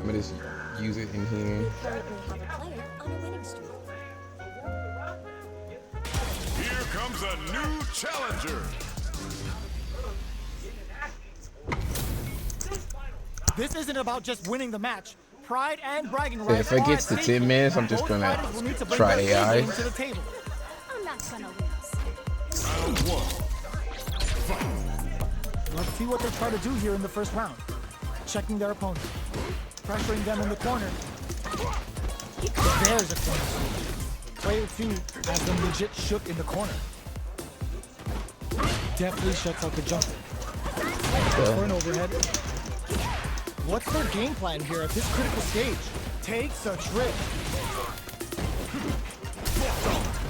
I'm gonna just use it in here. Currently have a player on a winning streak. Here comes a new challenger. This isn't about just winning the match. Pride and bragging So rights if it are gets to at 10 stake. minutes, I'm just Both gonna fighters will need to bring try their AI. A game to the table. I'm not gonna lose. Round one. Let's see what they're trying to do here in the first round. Checking their opponent. Pressuring them in the corner. There's a corner sweep. Player 2 has them legit shook in the corner. Definitely shuts out the jumper. For an overhead. What's their game plan here at this critical stage? Takes a trip.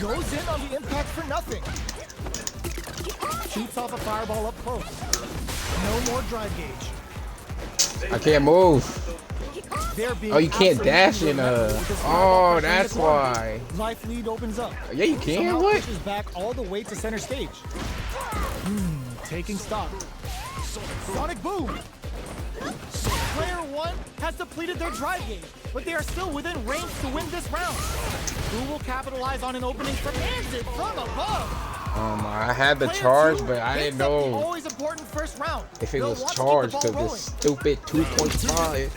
Goes in on the impact for nothing. Shoots off a fireball up close. No more drive gauge. I can't move. They're being Oh, you can't absolutely dash in relentless with this oh, fireball pressure in that's the corner. why. Life lead opens up. Yeah, you can. Somehow What? pushes back all the way to center stage. Taking stock. Sonic boom. Player 1 has depleted their drive gauge, but they are still within range to win this round. Who will capitalize on an opening from it from above? I had the Player charge, 2 but I picks didn't up the know always important first round. if it They'll was want to keep the charged ball because rolling. this stupid 2.5.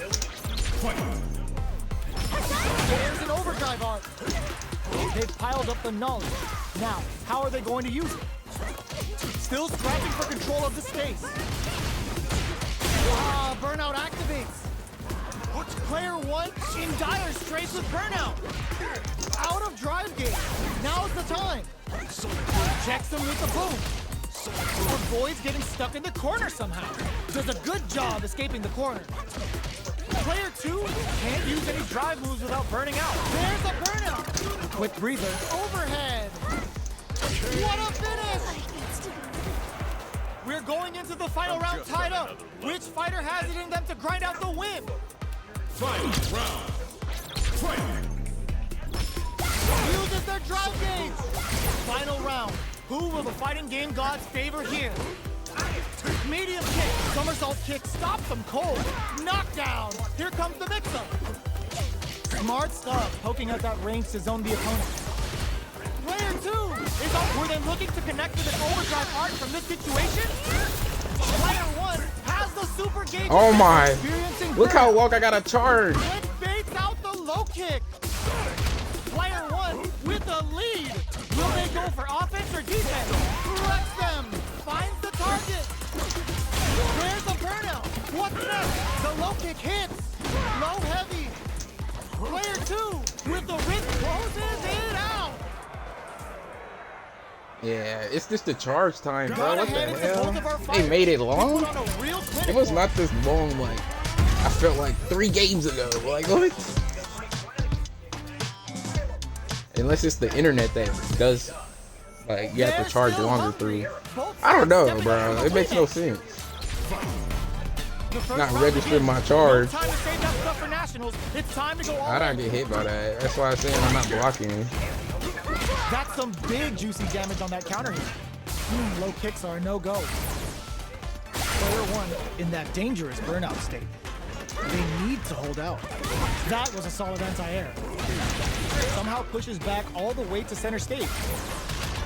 There's an overdrive arc. They've piled up the knowledge. Now, how are they going to use it? Still scrapping for control of the space. Burnout activates. Player 1 in dire straits with burnout. Out of drive gauge. Now's the time. Checks him with the boom. Avoids getting stuck in the corner somehow. Does a good job escaping the corner. Player 2 can't use any drive moves without burning out. There's a burnout. Quick breather. Overhead. What a finish! We're going into the final round tied up. Which fighter has it in them to grind out the win? Final round. Fight. Uses their drive gauge. Final round. Who will the fighting game gods favor here? Medium kick, somersault kick, stops them cold. Knockdown. Here comes the mix-up. Smart stuff, poking out that range to zone the opponent. Player 2 is up. Were they looking to connect with an overdrive arc from this situation? Player 1 has the super gauge. Oh my. Experiencing Look how burnout. long I got a charge. It baits out the low kick. Player 1 with the lead. Will they go for offense or defense? Flex them. Finds the target. There's a burnout. What's next? The low kick hits. Low heavy. Player 2 with the wrist closes it out. Yeah, it's just the charge time, bro. Gotta What the hand it to both of our hell? They fighters. made it They long? put on a real clinic It was for not this long, like, I felt like 3 games ago. Like, what? Unless it's the internet that does, like, you have They're to charge still longer hungry. through. Both I don't sides know, stepping bro. up to It makes no win sense. The first Not round registering begins. my charge. No time to save that stuff for nationals. It's time to go all I don't in. get hit by that. That's why I'm saying I'm not blocking. That's some big juicy damage on that counter hit. Low kicks are a no-go. Player 1 in that dangerous burnout state. They need to hold out. That was a solid anti-air. Somehow pushes back all the way to center stage.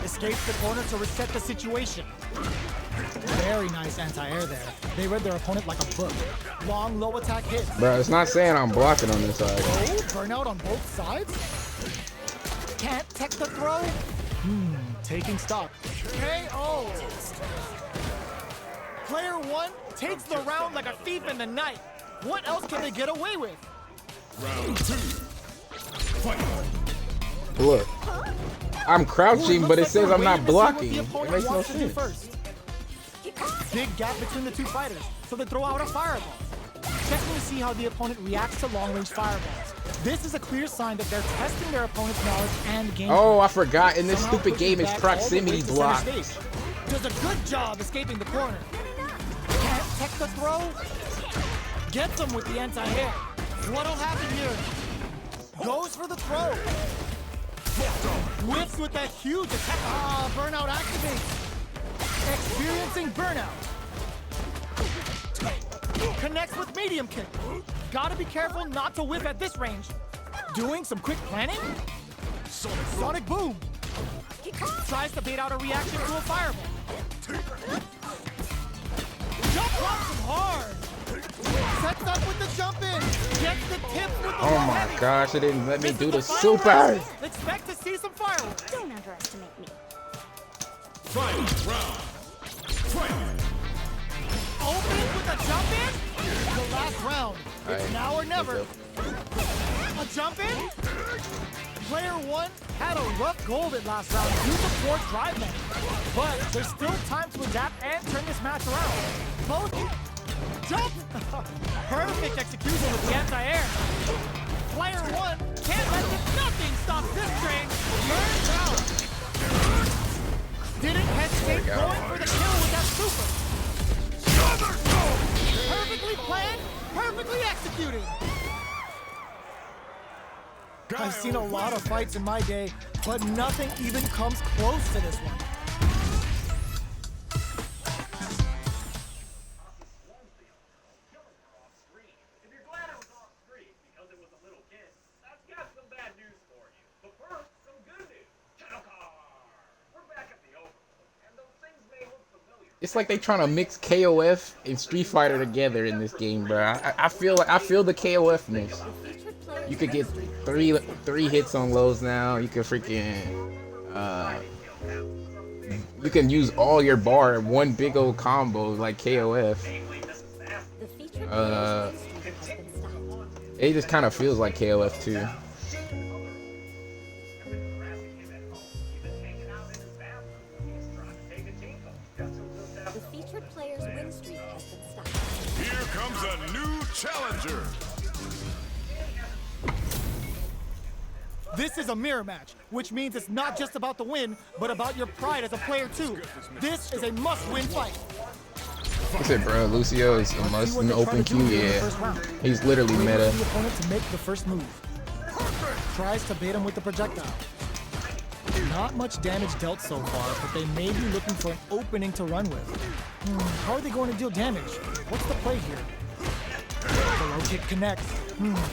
Escapes the corner to reset the situation. Very nice anti-air there. They read their opponent like a book. Long, low attack hits. Bro, it's not saying I'm blocking on this side. Oh, burnout on both sides? Can't tech the throw? Taking stock. KO! Player 1 takes the round like a thief in the night. What else can they get away with? Round 2. Fight. Look, I'm crouching, but it says I'm not blocking. It It makes no sense. First. Big gap between the two fighters, so they throw out a fireball. Checking to see how the opponent reacts to long-range fireballs. This is a clear sign that they're testing their opponent's knowledge and game. Oh, I forgot. In this Somehow stupid pushes game, it's back all the way proximity to center block. stage. Does a good job escaping the corner. Can't tech the throw. Gets him with the anti-air. What'll happen here? Goes for the throw. Whips with that huge attack. Burnout activates. Experiencing burnout. Connects with medium kick. Gotta be careful not to whiff at this range. Doing some quick planning. Sonic boom. Tries to bait out a reaction to a fireball. Jump blocks him hard. Sets up with the jump in. Gets the tip with the Oh low my heavy. gosh, it didn't let me This do is the final super. round. Expect to see some fireworks. Don't underestimate me. Final round. Fight. Opens with a jump in. The last round. It's Alright, now or never. let's A jump in. Player one had a rough go of it last round due to poor drive man. But there's still time to adapt and turn this match around. Both jump. Perfect execution with the anti-air. Player one can't let nothing stop this train. Burns out. Didn't hesitate There we go. going for the kill with that super. Perfectly planned, perfectly executed. I've seen a lot of fights in my day, but nothing even comes close to this one. If you're glad it was off screen because it was a little kid, I've got some bad news for you. But first, some good news. Channel Car! We're back at the Overlook, and those things may look familiar. It's like they trying to mix KOF and Street Fighter together in this game, bro. I feel the KOF-ness. Featured players You could get three hits on lows now. You can freaking you can use all your bar in one big old combo like KOF. The featured Uh, players win streak has been stopped. It just kind of feels like KOF too. The featured players win streak has been stopped. Here comes a new challenger. This is a mirror match, which means it's not just about the win, but about your pride as a player too. This is a must-win fight. I said, bro, Lucio is a must in the open queue. Yeah, he's literally Waits meta. for the opponent to make the first move. Tries to bait him with the projectile. Not much damage dealt so far, but they may be looking for an opening to run with. How are they going to deal damage? What's the play here? The low kick connects.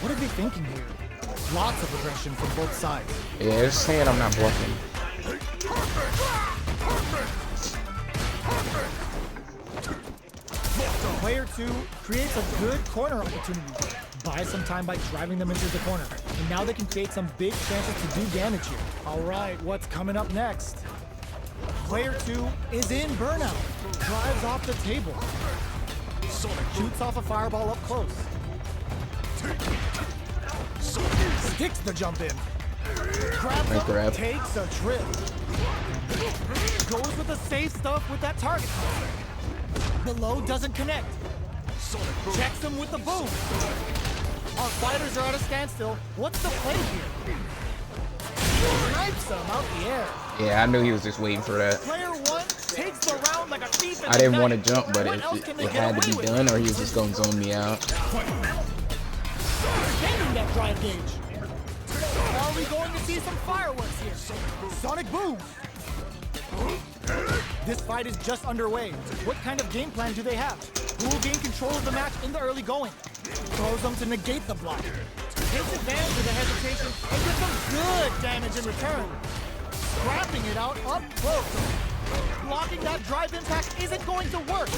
What are they thinking here? Lots of aggression from both sides. Yeah, they're saying I'm not bluffing. Player 2 creates a good corner opportunity. Buys some time by driving them into the corner. And now they can create some big chances to do damage here. All right, what's coming up next? Player 2 is in burnout. Drives off the table. Shoots off a fireball up close. Sticks the jump in. Grabs Nice up, grab. takes a trip. Goes with the safe stuff with that target. The low doesn't connect. Checks him with the boom. Our fighters are at a standstill. What's the play here? Snipes him out the air. Yeah, I knew he was just waiting for that. Player 1 takes the round like a thief in I the didn't night. want to jump, but What it, else it, can they it get had to away be with? done, or he was just gonna zone me out. Extending that drive gauge. Are we going to see some fireworks here? Sonic boom. This fight is just underway. What kind of game plan do they have? Who will gain control of the match in the early going? Throws them to negate the block. Takes advantage of the hesitation and gets some good damage in return. Scrapping it out up close. Blocking that drive impact isn't going to work.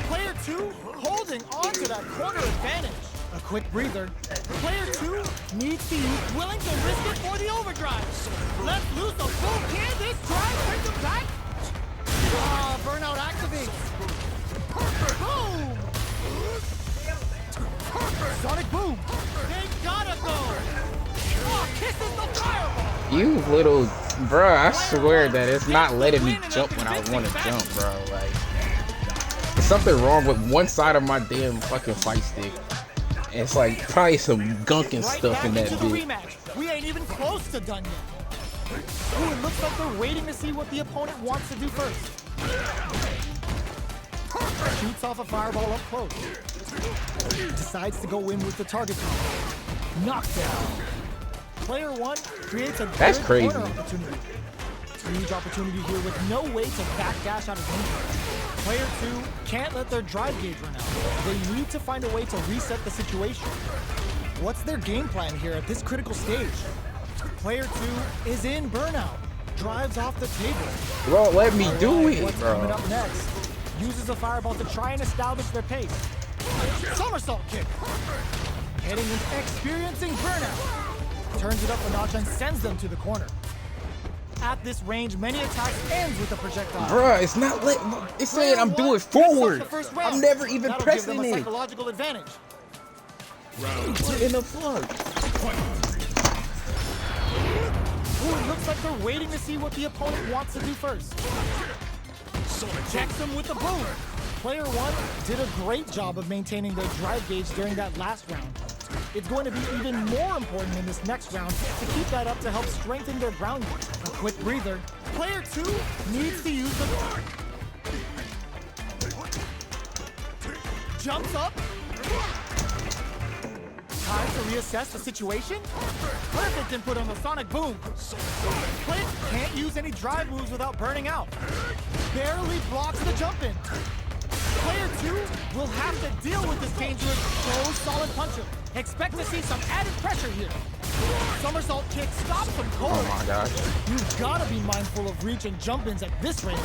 Player 2 holding on to that corner advantage. A quick breather. Player 2 needs to use willing to risk it for the overdrive. Let's loose a full can. This drive brings him back. Burnout activates. Boom! Sonic boom. They gotta go. Oh, kisses the fireball. You little, bro, I swear that it's not letting me jump when I want to jump, bro. Like, there's something wrong with one side of my damn fucking fight stick. It's like probably some gunk and Right stuff back in that into the bit. rematch. We ain't even close to done yet. Ooh, it looks like they're waiting to see what the opponent wants to do first. Shoots off a fireball up close. Decides to go in with the target combo. Knockdown. Player 1 creates a That's good crazy. corner opportunity. Huge opportunity here with no way to backdash out of danger. Player 2 can't let their drive gauge run out. They need to find a way to reset the situation. What's their game plan here at this critical stage? Player 2 is in burnout. Drives off the table. Bro, let me do Alright, it, what's bro. coming up next? Uses a fireball to try and establish their pace. Somersault kick. Heading and experiencing burnout. Turns it up a notch and sends them to the corner. At this range, many attacks ends with a projectile. Bruh, it's not lit. It's saying I'm doing forward. I'm never even That'll pressing give them a it. psychological advantage. In the floor. Ooh, it looks like they're waiting to see what the opponent wants to do first. Checks them with the boom. Player 1 did a great job of maintaining their drive gauge during that last round. It's going to be even more important in this next round to keep that up to help strengthen their ground game. A quick breather. Player 2 needs to use the... Jumps up. Time to reassess the situation. Perfect input on the sonic boom. Clint can't use any drive moves without burning out. Barely blocks the jump in. Player 2 will have to deal with this dangerous close solid puncher. Expect to see some added pressure here. Somersault kick stops them cold. Oh my gosh. You've got to be mindful of reach and jump-ins at this range.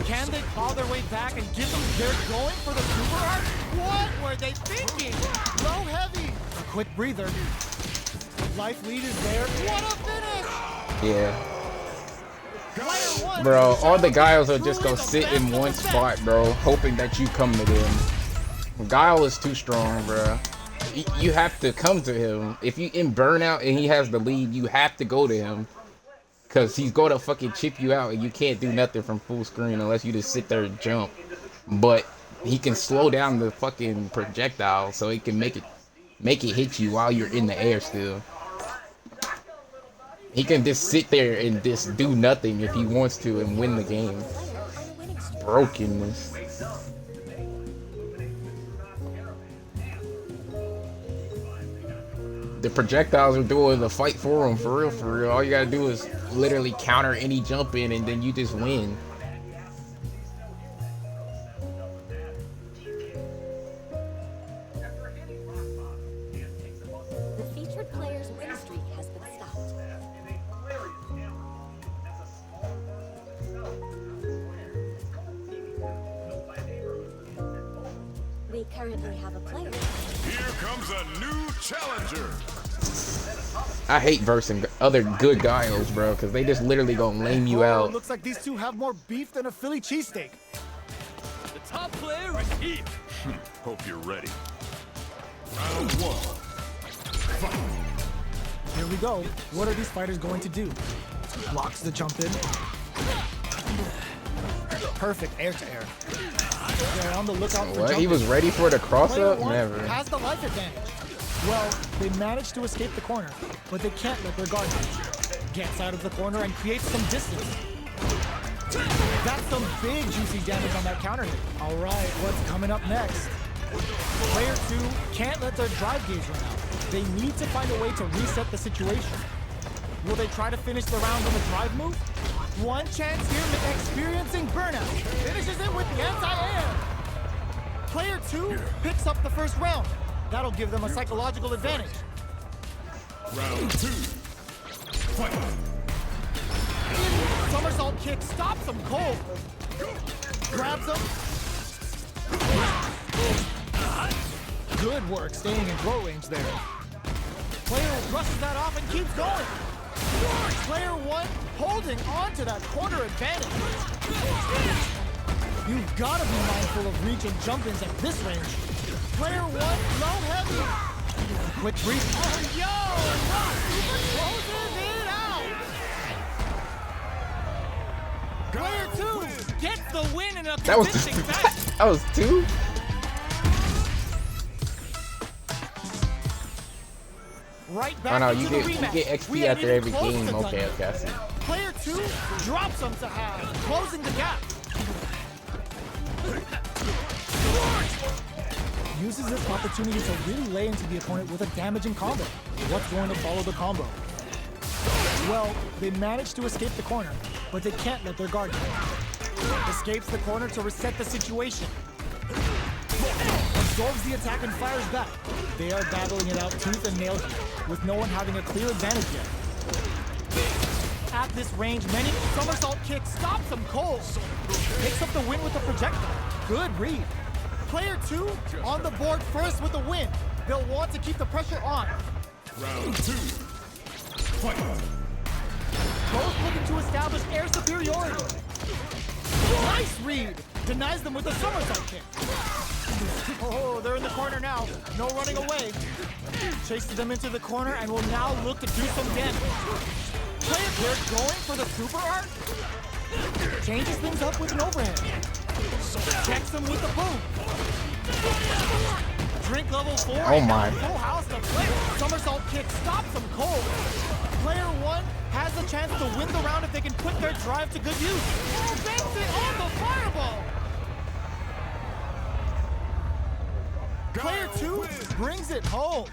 Can they claw their way back and give them they're going for the super hard? What were they thinking? Low heavy. A quick breather. Life lead is there. What a finish! Yeah. Player 1 Bro, all the guys will just go sit in one spot, bro, hoping that you come to them. Guile is too strong, bro. You have to come to him. If you in burnout and he has the lead, you have to go to him. Cause he's gonna fucking chip you out and you can't do nothing from full screen unless you just sit there and jump. But he can slow down the fucking projectile so he can make it hit you while you're in the air still. He can just sit there and just do nothing if he wants to and win the game. Brokenness. The projectiles are doing the fight for him, for real, for real. All you gotta do is literally counter any jump in and then you just win. The featured player's win streak has been stopped. We currently have a player. Here comes a new challenger. I hate versing other good guys, bro, because they just literally gonna lame you Oh, out. looks like these two have more beef than a Philly cheesesteak. The top player is here. Hope you're ready. Round 1. Here we go. What are these fighters going to do? Blocks the jump in. Perfect air to air. They're on the lookout for What? jump He was in. ready for the cross Player up? 1 Never. has the life advantage. Well, they managed to escape the corner, but they can't let their guard down. Gets out of the corner and creates some distance. That's some big juicy damage on that counter hit. All right, what's coming up next? Player 2 can't let their drive gauge run out. They need to find a way to reset the situation. Will they try to finish the round on the drive move? One chance here with experiencing burnout. Finishes it with the anti-air. Player 2 picks up the first round. That'll give them a psychological advantage. Round 2. Fight. Somersault kick stops him cold. Grabs him. Good work staying in throw range there. Player brushes that off and keeps going. Player 1 holding on to that corner advantage. You've got to be mindful of reach and jump-ins at this range. Player 1 low heavy. Quick breathe. Oh, yo! Rock closes it out. Player 2 gets the win in a That was convincing fashion. that was 2? Right back Oh no, into you the get rematch. XP We ain't after even every close game. to Okay, done. okay, I see. Player 2 drops him to half, closing the gap. Uses this opportunity to really lay into the opponent with a damaging combo. What's going to follow the combo? Well, they managed to escape the corner, but they can't let their guard down. Escapes the corner to reset the situation. Absorbs the attack and fires back. They are battling it out tooth and nail here, with no one having a clear advantage yet. At this range, many somersault kick stops them cold. Picks up the win with a projectile. Good read. Player 2 on the board first with the win. They'll want to keep the pressure on. Round 2. Fight. Both looking to establish air superiority. Nice read. Denies them with a somersault kick. Oh, they're in the corner now. No running away. Chases them into the corner and will now look to do some damage. Player here going for the super art. Changes things up with an overhead. Checks them with the boom. Drink level 4. Oh my. Full house to play. Somersault kick stops them cold. Player 1 has a chance to win the round if they can put their drive to good use. Oh, banks it on the fireball. Player 2 brings it home.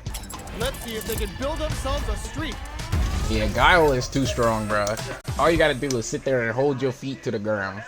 Let's see if they can build themselves a streak. Yeah, Guile is too strong, bro. All you gotta do is sit there and hold your feet to the ground.